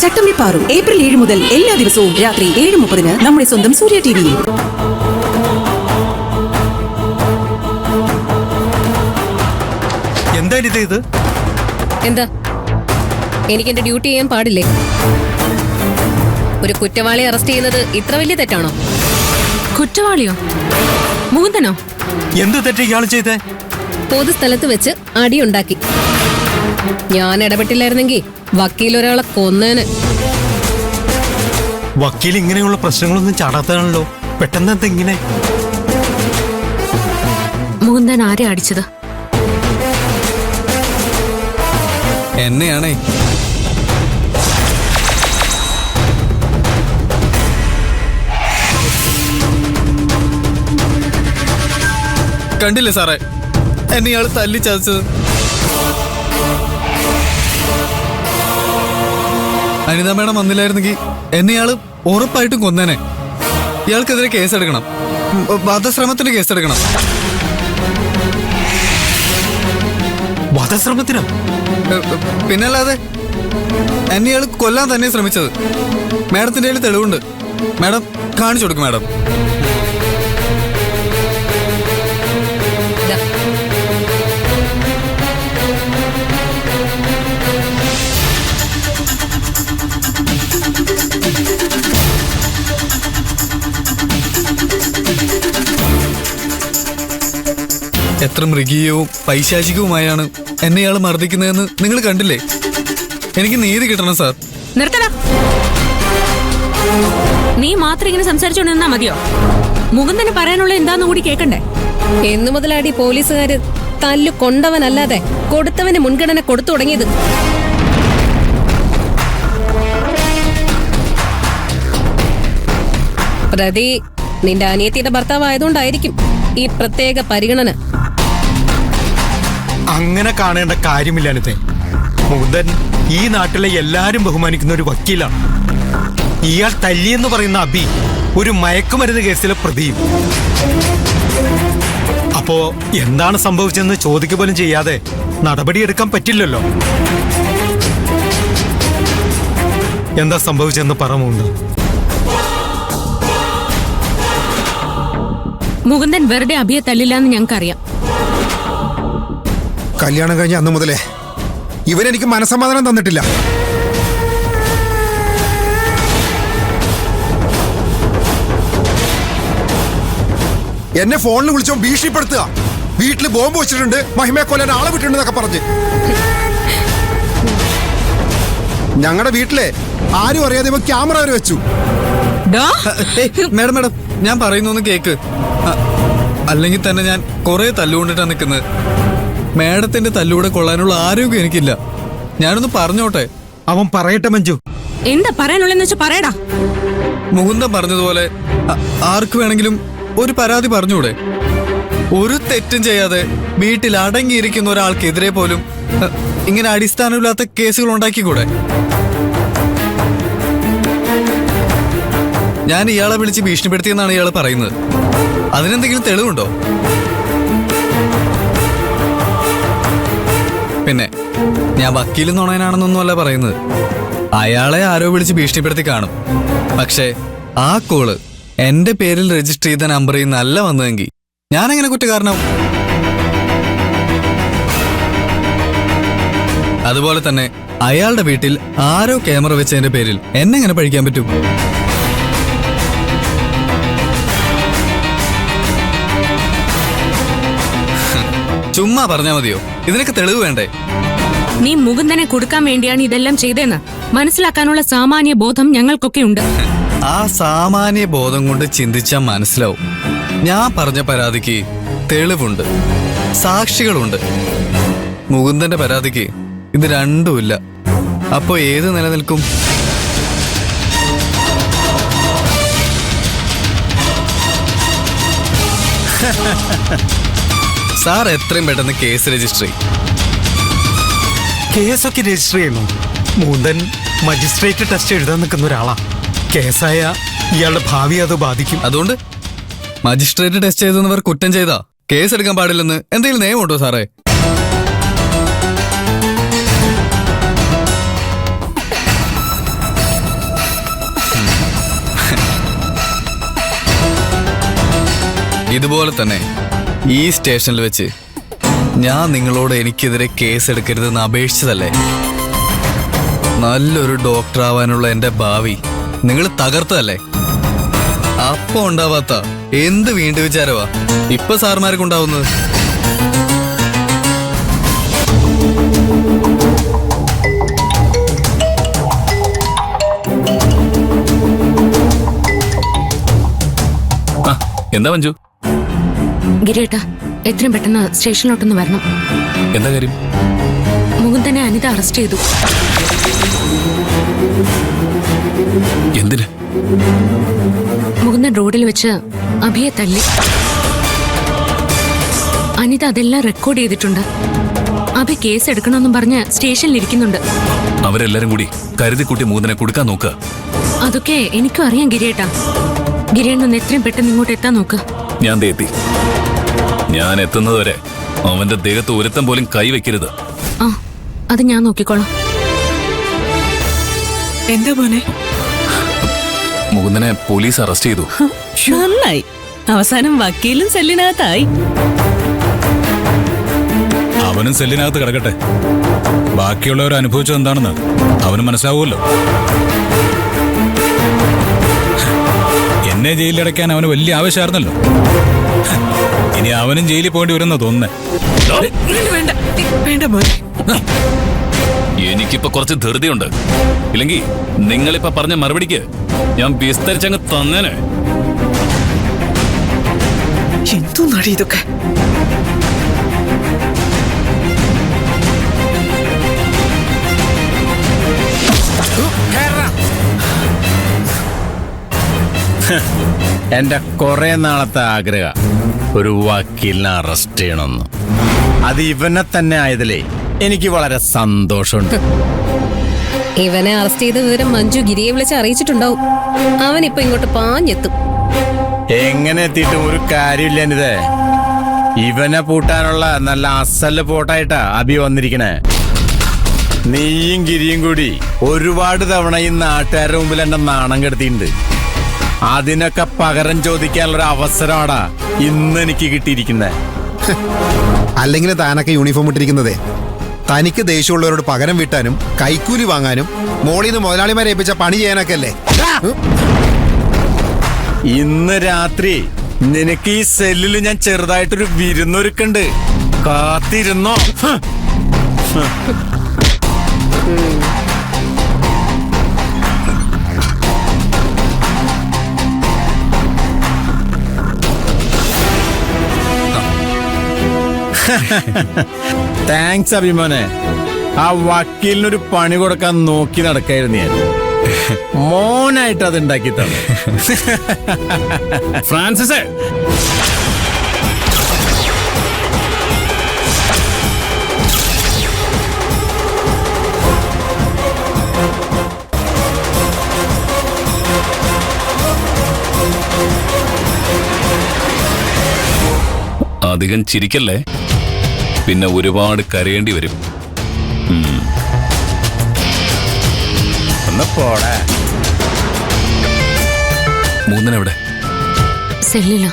ചട്ടമ്പി Paru April 7 മുതൽ എല്ലാ ദിവസവും രാത്രി 7:30 നമ്മുടെ സ്വന്തം സൂര്യ ടിവിയിൽ. എന്താ എനിക്ക് എന്റെ ഡ്യൂട്ടി ചെയ്യാൻ പാടില്ലേ? ഒരു കുറ്റവാളിയെ അറസ്റ്റ് ചെയ്യുന്നത് ഇത്ര വലിയ തെറ്റാണോ? കുറ്റവാളിയോ? മുകുന്ദനോ? എന്ത് തെറ്റ് ഇയാൾ ചെയ്തേ? പൊതുസ്ഥലത്ത് വെച്ച് അടിയുണ്ടാക്കി. ഞാൻ ഇടപെട്ടില്ലായിരുന്നെങ്കിൽ വക്കീൽ ഒരാളെ കൊന്നേനെ. വക്കീൽ ഇങ്ങനെയുള്ള പ്രശ്നങ്ങളൊന്നും ചാടാത്തതാണല്ലോ, പെട്ടെന്ന് എന്താ ഇങ്ങനെ? മുകുന്ദൻ ആരെ അടിച്ചത്? എന്നെയാണേ. കണ്ടില്ലേ സാറേ എന്നെ ഇയാൾ തല്ലി ചതച്ചത്? അനിത മേഡം വന്നില്ലായിരുന്നെങ്കിൽ എന്നെ ഇയാള് ഉറപ്പായിട്ടും കൊന്നേനെ. ഇയാൾക്കെതിരെ കേസെടുക്കണം, വധശ്രമത്തിന് കേസെടുക്കണം. വധശ്രമത്തിനോ? പിന്നല്ലാതെ എന്നെ ഇയാൾ കൊല്ലാൻ തന്നെ ശ്രമിച്ചത്. മാഡത്തിന്റെ കയ്യിൽ തെളിവുണ്ട്, മാഡം കാണിച്ചു കൊടുക്കും. മാഡം എത്ര മൃഗീയവും പൈശാചികവുമായാണ് എന്നെ ഇയാൾ മർദ്ദിക്കുന്നതെന്ന് നിങ്ങൾ കണ്ടില്ലേ? എനിക്ക് നീതി കിട്ടണം സാർ. നിർത്തടാ, നീ മാത്രം ഇങ്ങനെ സംസാരിച്ചോണ്ട് നിന്നാ മതിയോ? മുകുന്ദന് പറയാനുള്ള എന്താന്ന് കൂടി കേക്കണ്ടേ? എന്നു മുതലാടി പോലീസുകാര് തല്ലു കൊണ്ടവനല്ലാതെ കൊടുത്തവന് മുൻഗണന കൊടുത്തു തുടങ്ങിയത്? പ്രതി നിന്റെ അനിയത്തിയുടെ ഭർത്താവായതുകൊണ്ടായിരിക്കും ഈ പ്രത്യേക പരിഗണന. അങ്ങനെ കാണേണ്ട കാര്യമില്ല അനിതേ. മുകുന്ദൻ ഈ നാട്ടിലെ എല്ലാരും ബഹുമാനിക്കുന്ന ഒരു വക്കീലാണ്. ഇയാൾ തല്ലിയെന്ന് പറയുന്ന അബി ഒരു മയക്കുമരുന്ന് കേസിലെ പ്രതിയും. അപ്പോ എന്താണ് സംഭവിച്ചെന്ന് ചോദിക്കുക പോലും ചെയ്യാതെ നടപടിയെടുക്കാൻ പറ്റില്ലല്ലോ. എന്താ സംഭവിച്ചെന്ന് പറഞ്ഞു. മുകുന്ദൻ വെറുതെ അഭിയെ തല്ലില്ലാന്ന് ഞങ്ങൾക്കറിയാം. കല്യാണം കഴിഞ്ഞ അന്ന് മുതലേ ഇവനെനിക്ക് മനസ്സമാധാനം തന്നിട്ടില്ല. എന്നെ ഫോണിൽ വിളിച്ചോ ഭീഷണിപ്പെടുത്തുക. വീട്ടിൽ ബോംബ് വെച്ചിട്ടുണ്ട്, മഹിമയെ കൊല്ലാൻ ആളെ വിട്ടിട്ടുണ്ടെന്നൊക്കെ പറഞ്ഞ്. ഞങ്ങളുടെ വീട്ടിലെ ആരും അറിയാതെ ഇവ ക്യാമറ വരെ വെച്ചു. മേഡം മേഡം ഞാൻ പറയുന്നൊന്ന് കേക്ക്. അല്ലെങ്കിൽ തന്നെ ഞാൻ കുറെ തല്ലുകൊണ്ടിട്ടാ നിൽക്കുന്നത്. മേഡത്തിന്റെ തല്ലൂടെ കൊള്ളാനുള്ള ആരോഗ്യം എനിക്കില്ല. ഞാനൊന്ന് പറഞ്ഞോട്ടെ. അവൻ പറയട്ടെ മഞ്ജു. എന്താ പറയാനുള്ളതെന്ന് വെച്ചാൽ പറയടാ. മുകുന്ദൻ പറഞ്ഞതുപോലെ ആർക്ക് വേണമെങ്കിലും ഒരു പരാതി പറഞ്ഞൂടെ? ഒരു തെറ്റും ചെയ്യാതെ വീട്ടിൽ അടങ്ങിയിരിക്കുന്ന ഒരാൾക്കെതിരെ പോലും ഇങ്ങനെ അടിസ്ഥാനമില്ലാത്ത കേസുകൾ ഉണ്ടാക്കിക്കൂടെ? ഞാൻ ഇയാളെ വിളിച്ച് ഭീഷണിപ്പെടുത്തിയെന്നാണ് ഇയാൾ പറയുന്നത്. അതിനെന്തെങ്കിലും തെളിവുണ്ടോ? പിന്നെ ഞാൻ വക്കീൽ നുണയനാണെന്നൊന്നുമല്ല പറയുന്നത്. അയാളെ ആരോ വിളിച്ച് ഭീഷണിപ്പെടുത്തി കാണും. പക്ഷേ ആ കോള് എന്റെ പേരിൽ രജിസ്റ്റർ ചെയ്ത നമ്പറിൽ നിന്നല്ല വന്നതെങ്കിൽ ഞാനെങ്ങനെ കുറ്റക്കാരനാവും? അതുപോലെ തന്നെ അയാളുടെ വീട്ടിൽ ആരോ ക്യാമറ വെച്ചതിന്റെ പേരിൽ എന്നെങ്ങനെ പഴിക്കാൻ പറ്റും? ചുമ്മാ പറഞ്ഞാ മതിയോ? ഇതിനൊക്കെ തെളിവ് വേണ്ടേ? നീ മുകുന്ദനെ കൊടുക്കാൻ വേണ്ടിയാണ് ഇതെല്ലാം ചെയ്തതെന്ന് മനസ്സിലാക്കാനുള്ള സാമാന്യ ബോധം ഞങ്ങൾക്കൊക്കെ ഉണ്ട്. ആ സാമാന്യ ബോധം കൊണ്ട് ചിന്തിച്ചാൽ മനസ്സിലാവും. ഞാൻ പറഞ്ഞ പരാതിക്ക് തെളിവുണ്ട്, സാക്ഷികളുണ്ട്. മുകുന്ദന്റെ പരാതിക്ക് ഇത് രണ്ടുമില്ല. അപ്പോ ഏത് നിലനിൽക്കും? സാർ എത്രയും പെട്ടെന്ന് കേസ് രജിസ്റ്റർ ചെയ്യും. കേസൊക്കെ രജിസ്റ്റർ ചെയ്യണോ? മുകുന്ദൻ മജിസ്ട്രേറ്റ് ടെസ്റ്റ് എഴുതാൻ നിൽക്കുന്ന ഒരാളാ. കേസായ ഇയാളുടെ ഭാവി അത് ബാധിക്കും. അതുകൊണ്ട് മജിസ്ട്രേറ്റ് ടെസ്റ്റ് ചെയ്തെന്നവർ കുറ്റം ചെയ്താ കേസ് എടുക്കാൻ പാടില്ലെന്ന് എന്തെങ്കിലും നിയമമുണ്ടോ സാറേ? ഇതുപോലെ തന്നെ ഈ സ്റ്റേഷനിൽ വെച്ച് ഞാൻ നിങ്ങളോട് എനിക്കെതിരെ കേസ് എടുക്കരുതെന്ന് അപേക്ഷിച്ചതല്ലേ? നല്ലൊരു ഡോക്ടർ ആവാനുള്ള എന്റെ ഭാവി നിങ്ങൾ തകർത്തതല്ലേ? അപ്പൊ ഉണ്ടാവാത്ത എന്ത് വീണ്ടും വിചാരവാ ഇപ്പൊ സാറുമാർക്ക് ഉണ്ടാവുന്നത്? എന്താ മഞ്ജു? ഗിരിയേട്ടാ, എത്രയും പെട്ടെന്ന് സ്റ്റേഷനിലോട്ടൊന്ന് വരണം. എന്താ കാര്യം? മുകുന്ദനെ അനിത അറസ്റ്റ് ചെയ്തു. എന്തിന്? മുകുന്ദൻ റോഡിൽ വെച്ച് അഭിയെ തല്ലി. അനിത അതെല്ലാം റെക്കോർഡ് ചെയ്തിട്ടുണ്ട്. അഭി കേസ് എടുക്കണമെന്നും പറഞ്ഞ് സ്റ്റേഷനിൽ ഇരിക്കുന്നുണ്ട്. അവരെല്ലാരും കൂടി കരുതിക്കുട്ടി മുകുന്ദനെ കൊടുക്കാൻ നോക്കുക. അതൊക്കെ എനിക്കും അറിയാം ഗിരിയേട്ടാ. ഗിരിയേണ്ണൊന്ന് എത്രയും പെട്ടെന്ന് ഇങ്ങോട്ട് എത്താൻ നോക്ക്. ഞാൻ ദേ എത്തി. ഞാൻ എത്തുന്നതുവരെ അവന്റെ ദേഹത്ത് ഒരുത്തം പോലും കൈവെക്കരുത്. ആ, അത് ഞാൻ നോക്കിക്കോളാം. എന്താ മോനെ? മുകുന്ദനെ പോലീസ് അറസ്റ്റ് ചെയ്തു. നന്നായി, അവസാനം വക്കീലും സെല്ലിനകത്തായി. അവനും സെല്ലിനകത്ത് കിടക്കട്ടെ. ബാക്കിയുള്ളവർ അനുഭവിച്ചത് എന്താണെന്ന് അവന് മനസ്സിലാവുമല്ലോ. എന്നെ ജയിലിലടയ്ക്കാൻ അവന് വലിയ ആവശ്യമായിരുന്നല്ലോ. ഇനി അവനും ജയിലിൽ പോകേണ്ടി വരുന്ന തോന്നുന്നേ. വേണ്ട മോനെ. എനിക്കിപ്പോ കുറച്ച് ധൃതിയുണ്ട്. ഇല്ലെങ്കിൽ നിങ്ങളിപ്പോ പറഞ്ഞ മറുപടിക്ക് ഞാൻ വിസ്തരിച്ചങ്ങ് തന്നേനെ. എന്തോ നടി ഇതൊക്കെ. എന്റെ കുറെ നാളത്തെ ആഗ്രഹ ഒരു വക്കീലിനെ അറസ്റ്റ് ചെയ്യണമെന്ന്. അത് ഇവനെ തന്നെ ആയതിലേ എനിക്ക് വളരെ സന്തോഷമുണ്ട്. ഇവനെ അറസ്റ്റ് ചെയ്ത വിവരം മഞ്ജു ഗിരിയെ വിളിച്ച് അറിയിച്ചിട്ടുണ്ടാവും. അവനിപ്പോ ഇങ്ങോട്ട് പാഞ്ഞെത്തും. എങ്ങനെ എത്തിയിട്ടും ഒരു കാര്യമില്ല എനിതേ. ഇവനെ പൂട്ടാനുള്ള നല്ല അസല് പോട്ടായിട്ടാ അഭി വന്നിരിക്കണേ. നീയും ഗിരിയും കൂടി ഒരുപാട് തവണ ഈ നാട്ടുകാരുടെ മുമ്പിൽ എന്റെ നാണം കെടുത്തിയിട്ടുണ്ട്. അതിനൊക്കെ പകരം ചോദിക്കാനുള്ള അവസരമാടാ ഇന്ന് എനിക്ക് കിട്ടിയിരിക്കുന്നത്. അല്ലെങ്കിൽ താനൊക്കെ യൂണിഫോം ഇട്ടിരിക്കുന്നതേ തനിക്ക് ദേഷ്യമുള്ളവരോട് പകരം വീട്ടാനും കൈക്കൂലി വാങ്ങാനും മോളിൽ നിന്ന് മുതലാളിമാരെ ഏൽപ്പിച്ച പണി ചെയ്യാനൊക്കെ അല്ലേ? ഇന്ന് രാത്രി നിനക്ക് ഈ സെല്ലിൽ ഞാൻ ചെറുതായിട്ടൊരു വിരുന്നൊരുക്കുണ്ട്. കാത്തിരുന്നോ? താങ്ക്സ് അഭിമാനെ. ആ വക്കീലിനൊരു പണി കൊടുക്കാൻ നോക്കി നടക്കായിരുന്നു ഞാൻ. മോനായിട്ട് അത് ഉണ്ടാക്കി തന്നു. ഫ്രാൻസിസേ, അധികം ചിരിക്കല്ലേ, പിന്നെ ഒരുപാട് കരയേണ്ടി വരും. ഒന്ന് പോടാ. മുകുന്ദൻ എവിടെ? സെല്ലില